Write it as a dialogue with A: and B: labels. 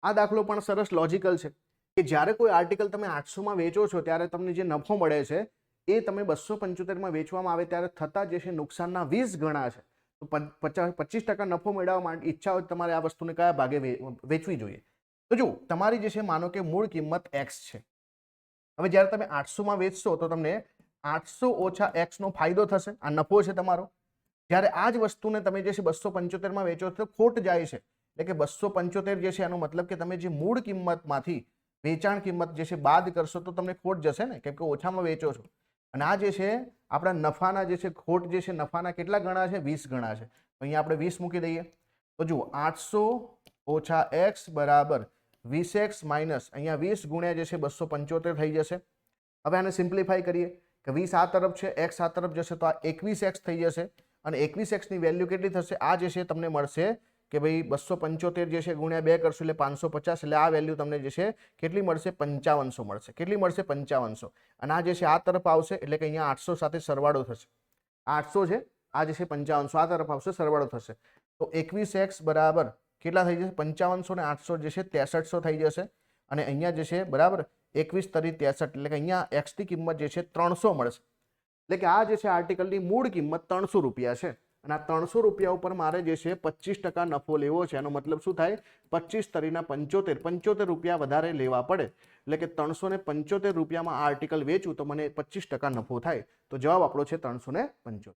A: આ દાખલો પણ સરસ લોજિકલ છે કે જ્યારે કોઈ આર્ટિકલ તમે 800 માં વેચો છો ત્યારે તમને જે નફો મળે છે એ તમે 275 માં વેચવામાં આવે ત્યારે થતા જે છે નુકસાનના 20 ગણા છે. તો 25% નફો મેળવવા માટે ઈચ્છા હોય તમારે આ વસ્તુને કયા ભાગે વેચવી જોઈએ. તો જો તમારી જે છે માનો કે મૂળ કિંમત x છે. હવે જ્યારે તમે 800 માં વેચશો તો તમને 800 ઓછા x નો ફાયદો થશે, આ નફો છે તમારો. જ્યારે આ જ વસ્તુને તમે જે છે 275 માં વેચો તો ખોટ જાય છે, એટલે કે 275 જે છે એનો મતલબ કે તમે જે મૂળ કિંમતમાંથી વેચાણ કિંમત જે છે બાદ કરશો તો તમને ખોટ જશે ને, કેમ કે ઓછામાં વેચો છો. અને આ જે છે આપણા નફાના જે છે ખોટ જે છે નફાના કેટલા ગણા છે? 20 ગણા છે. તો અહીંયા આપણે 20 મૂકી દઈએ. તો જુઓ 800 ઓછા x બરાબર 20x માઇનસ અહીંયા 20 ગુણ્યા જે છે 275 થઈ જશે. હવે આને સિમ્પ્લિફાઈ કરીએ કે 20 આ તરફ છે, x આ તરફ જશે તો આ 21x થઈ જશે. અને 21x ની વેલ્યુ કેટલી થશે? આ જે છે તમને મળશે કે ભાઈ 275 જે છે ગુણ્યા 2 કરશો એટલે 550, એટલે આ વેલ્યુ તમને જે છે કેટલી મળશે? 5500 મળશે. કેટલી મળશે? 5500. અને આ જે છે આ તરફ આવશે એટલે કે અહીંયા 800 સાથે સરવાળો થશે. 800 છે, આ જે છે 5500 આ તરફ આવશે, સરવાળો થશે. તો 21x બરાબર કેટલા થઈ જશે? 5500 ને 800 જે છે 6300 થઈ જશે. અને અહીંયા જે છે બરાબર 21 તરી 63, એટલે કે અહીંયા x ની કિંમત જે છે 300 મળશે. એટલે કે આ જે છે આર્ટિકલની મૂળ કિંમત 300 રૂપિયા છે. અને આ 300 રૂપિયા ઉપર મારે જે છે 25% નફો લેવો છે. એનો મતલબ શું થાય? 25 તરીના 75 રૂપિયા વધારે લેવા પડે. એટલે કે 375 રૂપિયામાં આ આર્ટિકલ વેચું તો મને 25% નફો થાય. તો જવાબ આપણો છે 375.